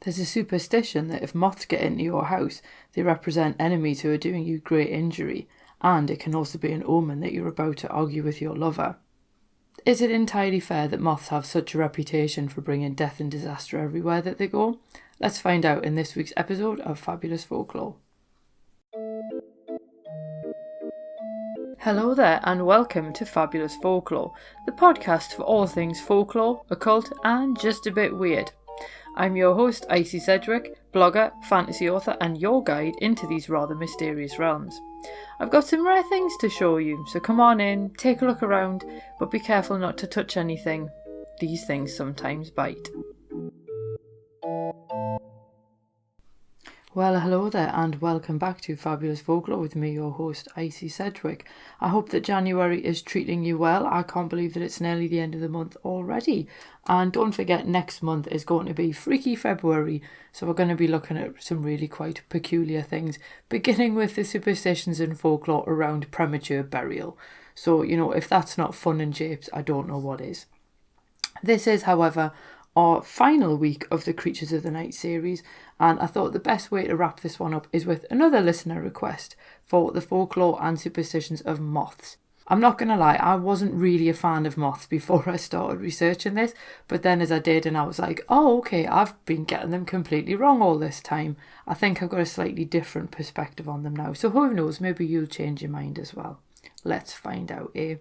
There's a superstition that if moths get into your house, they represent enemies who are doing you great injury, and it can also be an omen that you're about to argue with your lover. Is it entirely fair that moths have such a reputation for bringing death and disaster everywhere that they go? Let's find out in this week's episode of Fabulous Folklore. Hello there and welcome to Fabulous Folklore, the podcast for all things folklore, occult and just a bit weird. I'm your host, Icy Sedgwick, blogger, fantasy author and your guide into these rather mysterious realms. I've got some rare things to show you, so come on in, take a look around, but be careful not to touch anything. These things sometimes bite. Well, hello there and welcome back to Fabulous Folklore with me, your host, Icy Sedgwick. I hope that January is treating you well. I can't believe that it's nearly the end of the month already. And don't forget, next month is going to be Freaky February, so we're going to be looking at some really quite peculiar things, beginning with the superstitions and folklore around premature burial. So, if that's not fun and japes, I don't know what is. This is, however, our final week of the Creatures of the Night series, and I thought the best way to wrap this one up is with another listener request for the folklore and superstitions of moths. I'm not going to lie, I wasn't really a fan of moths before I started researching this, but then as I did and I was like, oh okay, I've been getting them completely wrong all this time. I think I've got a slightly different perspective on them now, so who knows, maybe you'll change your mind as well. Let's find out, eh?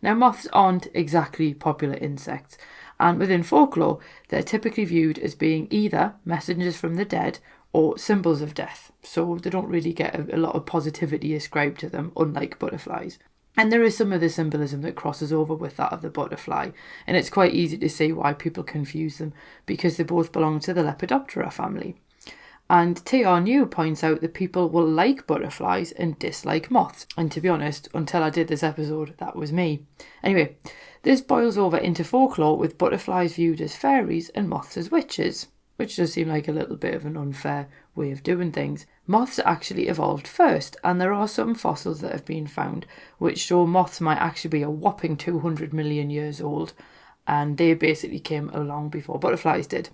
Now, moths aren't exactly popular insects, and within folklore, they're typically viewed as being either messengers from the dead or symbols of death, so they don't really get a lot of positivity ascribed to them, unlike butterflies. And there is some of the symbolism that crosses over with that of the butterfly, and it's quite easy to see why people confuse them, because they both belong to the Lepidoptera family. And T.R. New points out that people will like butterflies and dislike moths. And to be honest, until I did this episode, that was me. Anyway, this boils over into folklore with butterflies viewed as fairies and moths as witches, which does seem like a little bit of an unfair way of doing things. Moths actually evolved first, and there are some fossils that have been found which show moths might actually be a whopping 200 million years old, and they basically came along before butterflies did.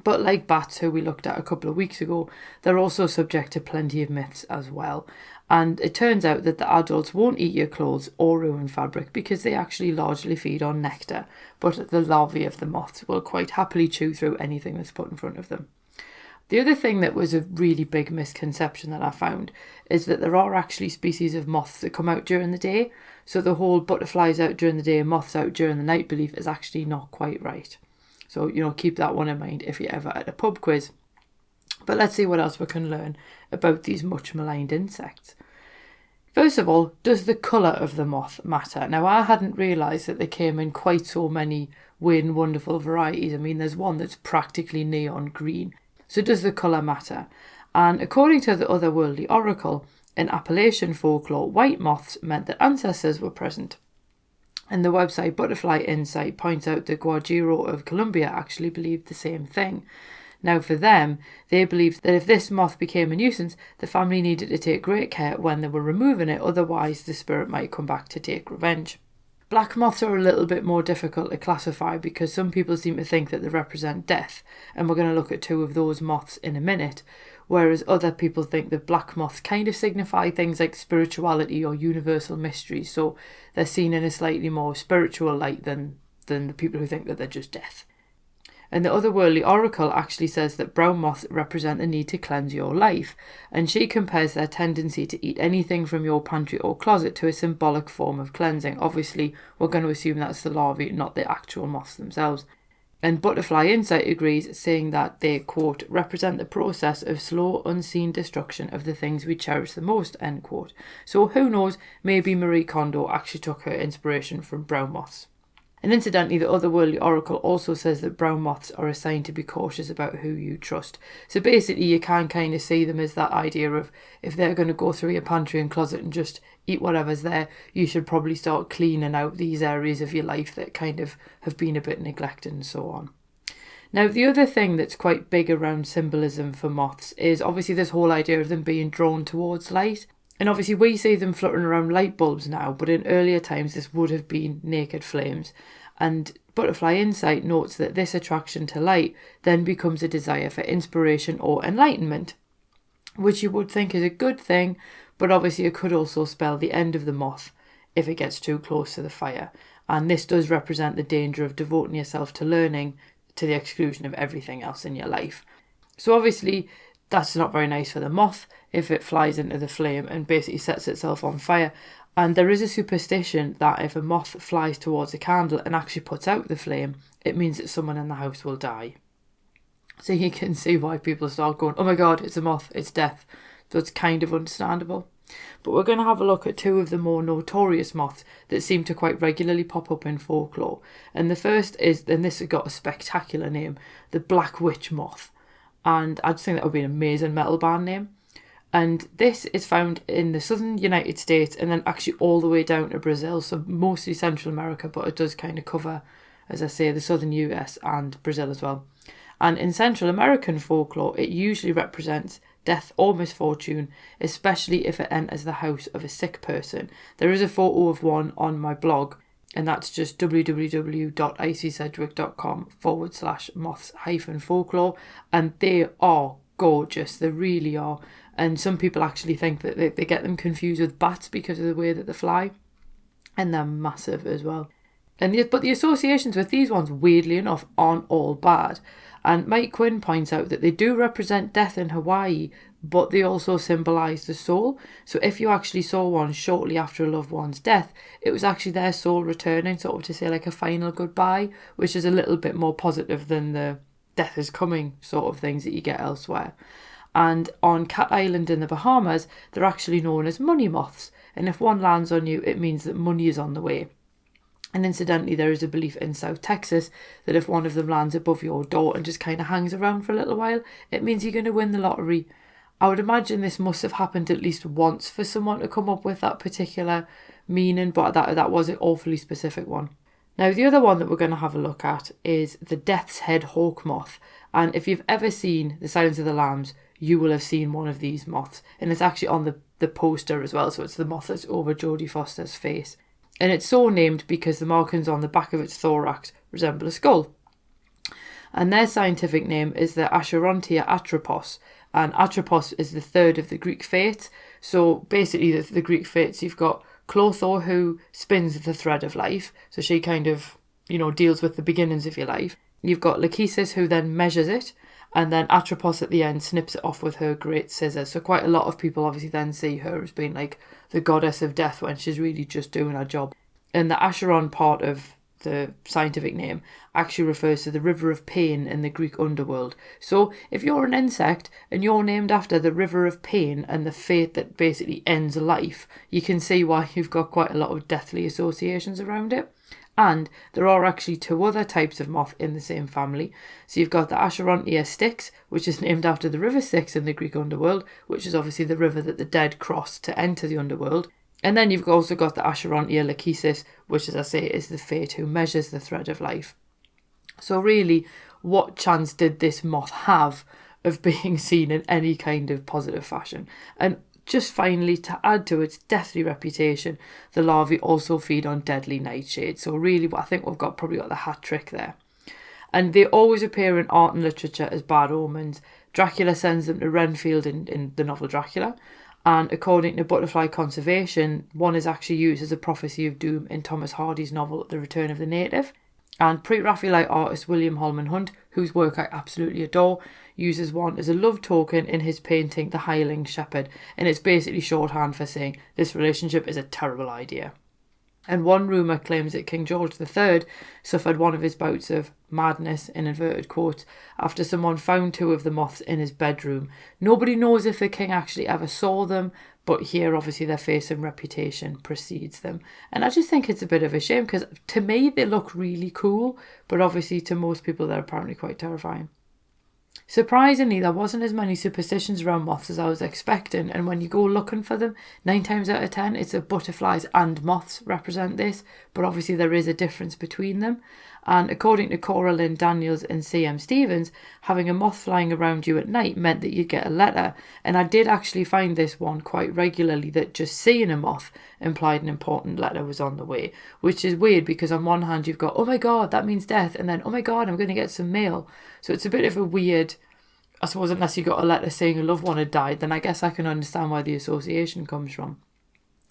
But like bats, who we looked at a couple of weeks ago, they're also subject to plenty of myths as well. And it turns out that the adults won't eat your clothes or ruin fabric because they actually largely feed on nectar, but the larvae of the moths will quite happily chew through anything that's put in front of them. The other thing that was a really big misconception that I found is that there are actually species of moths that come out during the day, so the whole butterflies out during the day and moths out during the night belief is actually not quite right. So, keep that one in mind if you're ever at a pub quiz. But let's see what else we can learn about these much maligned insects. First of all, does the colour of the moth matter? Now, I hadn't realised that they came in quite so many weird and wonderful varieties. I mean, there's one that's practically neon green. So does the colour matter? And according to the Otherworldly Oracle, in Appalachian folklore, white moths meant that ancestors were present. And the website Butterfly Insight points out that Guajiro of Colombia actually believed the same thing. Now for them, they believed that if this moth became a nuisance, the family needed to take great care when they were removing it, otherwise the spirit might come back to take revenge. Black moths are a little bit more difficult to classify because some people seem to think that they represent death, and we're going to look at two of those moths in a minute, whereas other people think that black moths kind of signify things like spirituality or universal mysteries, so they're seen in a slightly more spiritual light than the people who think that they're just death. And the Otherworldly Oracle actually says that brown moths represent the need to cleanse your life, and she compares their tendency to eat anything from your pantry or closet to a symbolic form of cleansing. Obviously, we're going to assume that's the larvae, not the actual moths themselves. And Butterfly Insight agrees, saying that they, quote, represent the process of slow, unseen destruction of the things we cherish the most, end quote. So who knows, maybe Marie Kondo actually took her inspiration from brown moths. And incidentally, the Otherworldly Oracle also says that brown moths are a sign to be cautious about who you trust. So basically, you can kind of see them as that idea of if they're going to go through your pantry and closet and just eat whatever's there, you should probably start cleaning out these areas of your life that kind of have been a bit neglected and so on. Now, the other thing that's quite big around symbolism for moths is obviously this whole idea of them being drawn towards light. And obviously we see them fluttering around light bulbs now, but in earlier times this would have been naked flames. And Butterfly Insight notes that this attraction to light then becomes a desire for inspiration or enlightenment, which you would think is a good thing, but obviously it could also spell the end of the moth if it gets too close to the fire. And this does represent the danger of devoting yourself to learning to the exclusion of everything else in your life. So obviously that's not very nice for the moth if it flies into the flame and basically sets itself on fire. And there is a superstition that if a moth flies towards a candle and actually puts out the flame, it means that someone in the house will die. So you can see why people start going, oh my god, it's a moth, it's death. So it's kind of understandable. But we're going to have a look at two of the more notorious moths that seem to quite regularly pop up in folklore. And the first is, and this has got a spectacular name, the Black Witch Moth. And I just think that would be an amazing metal band name. And this is found in the southern United States and then actually all the way down to Brazil. So mostly Central America, but it does kind of cover, as I say, the southern US and Brazil as well. And in Central American folklore, it usually represents death or misfortune, especially if it enters the house of a sick person. There is a photo of one on my blog, and that's just www.icsedgwick.com/moths-folklore, and they are gorgeous, they really are. And some people actually think that they get them confused with bats because of the way that they fly, and they're massive as well. But the associations with these ones, weirdly enough, aren't all bad. And Mike Quinn points out that they do represent death in Hawaii, but they also symbolise the soul. So if you actually saw one shortly after a loved one's death, it was actually their soul returning, sort of to say like a final goodbye, which is a little bit more positive than the death is coming sort of things that you get elsewhere. And on Cat Island in the Bahamas, they're actually known as money moths. And if one lands on you, it means that money is on the way. And incidentally, there is a belief in South Texas that if one of them lands above your door and just kind of hangs around for a little while, it means you're going to win the lottery. I would imagine this must have happened at least once for someone to come up with that particular meaning, but that was an awfully specific one. Now, the other one that we're going to have a look at is the Death'S-Head Hawkmoth. And if you've ever seen The Silence of the Lambs, you will have seen one of these moths. And it's actually on the poster as well, so it's the moth that's over Jodie Foster's face. And it's so named because the markings on the back of its thorax resemble a skull. And their scientific name is the Acherontia atropos. And atropos is the third of the Greek fates. So basically the Greek fates, you've got Clotho, who spins the thread of life. So she kind of, deals with the beginnings of your life. You've got Lachesis, who then measures it. And then Atropos at the end snips it off with her great scissors. So quite a lot of people obviously then see her as being like the goddess of death when she's really just doing her job. And the Acheron part of the scientific name actually refers to the river of pain in the Greek underworld. So if you're an insect and you're named after the river of pain and the fate that basically ends life, you can see why you've got quite a lot of deathly associations around it. And there are actually two other types of moth in the same family. So you've got the Acherontia Styx, which is named after the river Styx in the Greek underworld, which is obviously the river that the dead cross to enter the underworld. And then you've also got the Acherontia Lachesis, which, as I say, is the fate who measures the thread of life. So really, what chance did this moth have of being seen in any kind of positive fashion? And just finally, to add to its deathly reputation, the larvae also feed on deadly nightshades. So really, I think we've probably got the hat trick there. And they always appear in art and literature as bad omens. Dracula sends them to Renfield in the novel Dracula. And according to Butterfly Conservation, one is actually used as a prophecy of doom in Thomas Hardy's novel The Return of the Native. And pre-Raphaelite artist William Holman Hunt, whose work I absolutely adore, uses one as a love token in his painting The Hireling Shepherd, and it's basically shorthand for saying this relationship is a terrible idea. And one rumour claims that King George III suffered one of his bouts of madness, in inverted quotes, after someone found two of the moths in his bedroom. Nobody knows if the king actually ever saw them, but here obviously their face and reputation precedes them. And I just think it's a bit of a shame because to me they look really cool, but obviously to most people they're apparently quite terrifying. Surprisingly, there wasn't as many superstitions around moths as I was expecting, and when you go looking for them, 9 times out of 10 it's that butterflies and moths represent this, but obviously there is a difference between them. And according to Cora Lynn Daniels and C.M. Stevens, having a moth flying around you at night meant that you'd get a letter. And I did actually find this one quite regularly, that just seeing a moth implied an important letter was on the way, which is weird because on one hand you've got, oh my God, that means death. And then, oh my God, I'm going to get some mail. So it's a bit of a weird, I suppose, unless you got a letter saying a loved one had died, then I guess I can understand where the association comes from.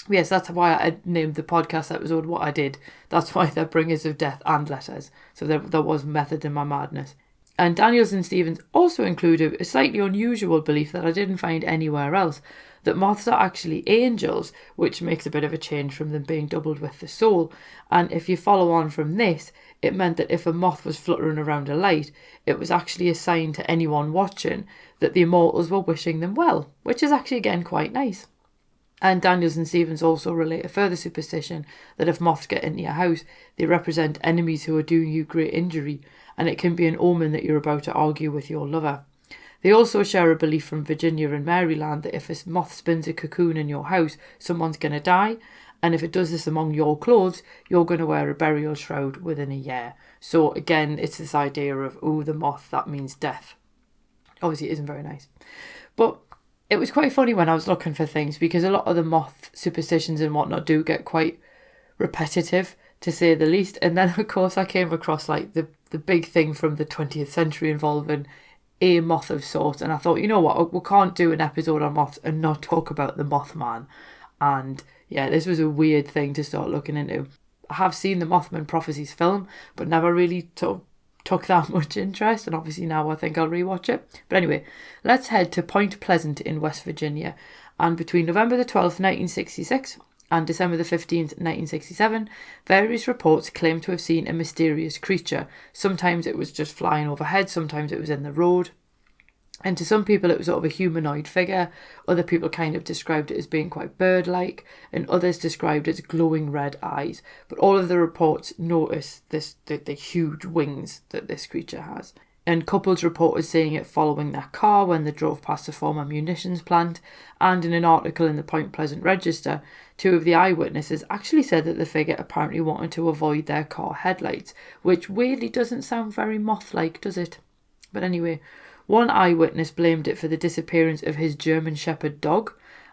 Yes, that's why I named the podcast episode What I Did. That's why they're bringers of death and letters. So there was method in my madness. And Daniels and Stevens also included a slightly unusual belief that I didn't find anywhere else, that moths are actually angels, which makes a bit of a change from them being doubled with the soul. And if you follow on from this, it meant that if a moth was fluttering around a light, it was actually a sign to anyone watching that the immortals were wishing them well, which is actually, again, quite nice. And Daniels and Stevens also relate a further superstition that if moths get into your house, they represent enemies who are doing you great injury, and it can be an omen that you're about to argue with your lover. They also share a belief from Virginia and Maryland that if a moth spins a cocoon in your house, someone's going to die, and if it does this among your clothes, you're going to wear a burial shroud within a year. So again, it's this idea of, oh, the moth, that means death. Obviously, it isn't very nice. But it was quite funny when I was looking for things, because a lot of the moth superstitions and whatnot do get quite repetitive, to say the least. And then, of course, I came across like the big thing from the 20th century involving a moth of sorts. And I thought, you know what, we can't do an episode on moths and not talk about the Mothman. And yeah, this was a weird thing to start looking into. I have seen the Mothman Prophecies film, but never really took that much interest, and obviously now I think I'll rewatch it. But anyway, let's head to Point Pleasant in West Virginia. And between November the 12th, 1966 and December the 15th, 1967, various reports claim to have seen a mysterious creature. Sometimes it was just flying overhead, sometimes it was in the road. And to some people it was sort of a humanoid figure. Other people kind of described it as being quite bird-like, and others described its glowing red eyes. But all of the reports notice the huge wings that this creature has. And couples reported seeing it following their car when they drove past a former munitions plant. And in an article in the Point Pleasant Register, 2 of the eyewitnesses actually said that the figure apparently wanted to avoid their car headlights, which weirdly doesn't sound very moth-like, does it? But anyway, one eyewitness blamed it for the disappearance of his German Shepherd dog,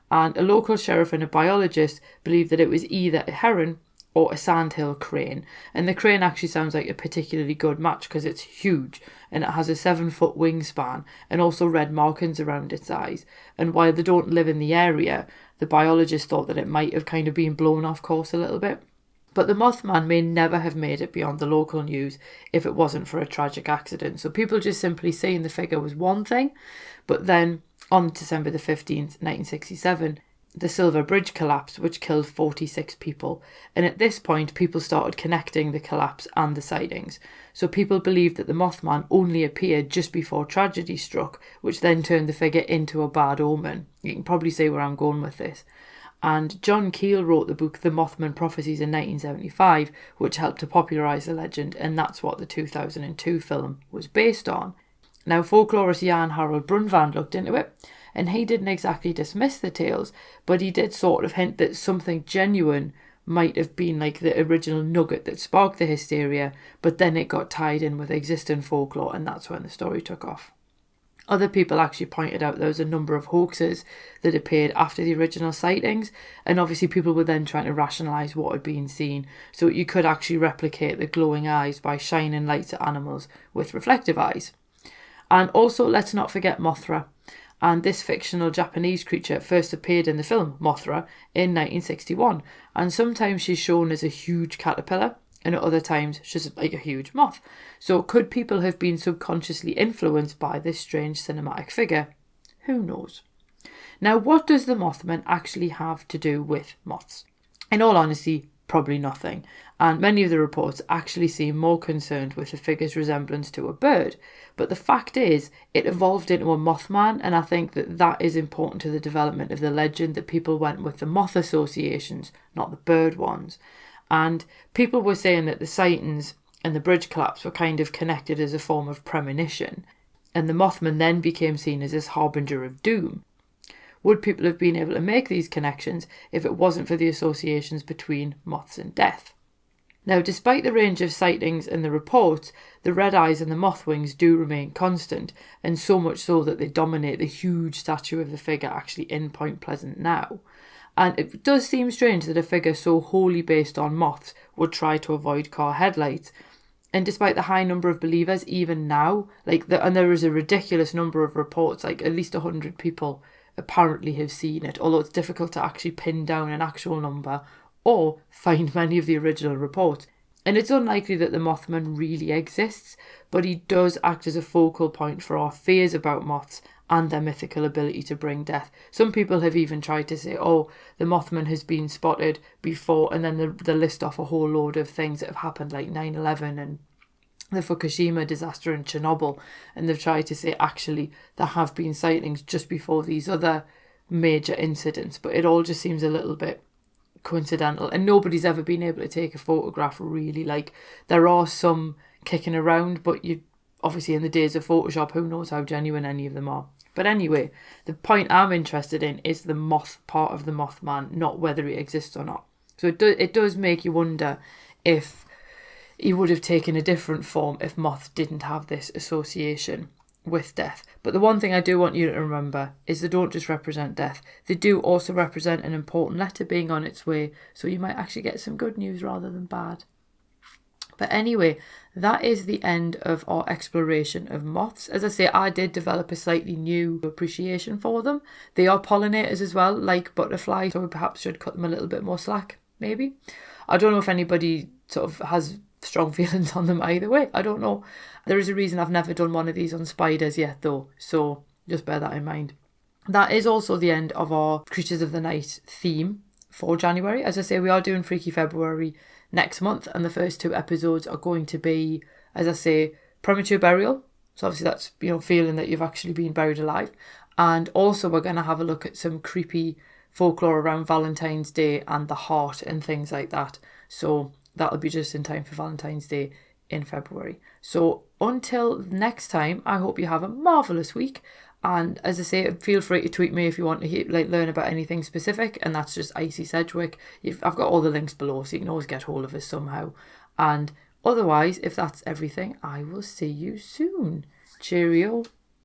and a local sheriff and a biologist believed that it was either a heron or a sandhill crane. And the crane actually sounds like a particularly good match because it's huge and it has a 7-foot wingspan and also red markings around its eyes. And while they don't live in the area, the biologist thought that it might have kind of been blown off course a little bit. But the Mothman may never have made it beyond the local news if it wasn't for a tragic accident. So people just simply saying the figure was one thing. But then on December the 15th, 1967, the Silver Bridge collapsed, which killed 46 people. And at this point, people started connecting the collapse and the sightings. So people believed that the Mothman only appeared just before tragedy struck, which then turned the figure into a bad omen. You can probably see where I'm going with this. And John Keel wrote the book The Mothman Prophecies in 1975, which helped to popularise the legend, and that's what the 2002 film was based on. Now, folklorist Jan Harold Brunvand looked into it, and he didn't exactly dismiss the tales, but he did sort of hint that something genuine might have been like the original nugget that sparked the hysteria, but then it got tied in with existing folklore, and that's when the story took off. Other people actually pointed out there was a number of hoaxes that appeared after the original sightings, and obviously people were then trying to rationalise what had been seen. So you could actually replicate the glowing eyes by shining lights at animals with reflective eyes. And also, let's not forget Mothra. And this fictional Japanese creature first appeared in the film Mothra in 1961. And sometimes she's shown as a huge caterpillar, and at other times she's like a huge moth. So could people have been subconsciously influenced by this strange cinematic figure? Who knows? Now, what does the Mothman actually have to do with moths? In all honesty, probably nothing. And many of the reports actually seem more concerned with the figure's resemblance to a bird. But the fact is, it evolved into a Mothman, and I think that that is important to the development of the legend, that people went with the moth associations, not the bird ones. And people were saying that the sightings and the bridge collapse were kind of connected as a form of premonition. And the Mothman then became seen as this harbinger of doom. Would people have been able to make these connections if it wasn't for the associations between moths and death? Now, despite the range of sightings and the reports, the red eyes and the moth wings do remain constant, and so much so that they dominate the huge statue of the figure actually in Point Pleasant now. And it does seem strange that a figure so wholly based on moths would try to avoid car headlights. And despite the high number of believers, even now, and there is a ridiculous number of reports, like at least 100 people apparently have seen it, although it's difficult to actually pin down an actual number or find many of the original reports. And it's unlikely that the Mothman really exists, but he does act as a focal point for our fears about moths and their mythical ability to bring death. Some people have even tried to say, oh, the Mothman has been spotted before, and then they list off a whole load of things that have happened, like 9/11 and the Fukushima disaster in Chernobyl, and they've tried to say, actually, there have been sightings just before these other major incidents, but it all just seems a little bit coincidental, and nobody's ever been able to take a photograph really. Like, there are some kicking around, but you obviously, in the days of Photoshop, who knows how genuine any of them are. But anyway, the point I'm interested in is the moth part of the Mothman, not whether it exists or not. So it does make you wonder if he would have taken a different form if moths didn't have this association with death. But the one thing I do want you to remember is they don't just represent death. They do also represent an important letter being on its way, so you might actually get some good news rather than bad. But anyway, that is the end of our exploration of moths. As I say, I did develop a slightly new appreciation for them. They are pollinators as well, like butterflies, so we perhaps should cut them a little bit more slack, maybe. I don't know if anybody sort of has strong feelings on them either way. I don't know. There is a reason I've never done one of these on spiders yet, though, so just bear that in mind. That is also the end of our Creatures of the Night theme for January. As I say, we are doing Freaky February next month, and the first 2 episodes are going to be, as I say, premature burial. So obviously that's, feeling that you've actually been buried alive. And also we're going to have a look at some creepy folklore around Valentine's Day and the heart and things like that. So that'll be just in time for Valentine's Day in February. So until next time, I hope you have a marvellous week. And as I say, feel free to tweet me if you want to learn about anything specific, and that's just Icy Sedgwick. I've got all the links below, so you can always get hold of us somehow. And otherwise, if that's everything, I will see you soon. Cheerio.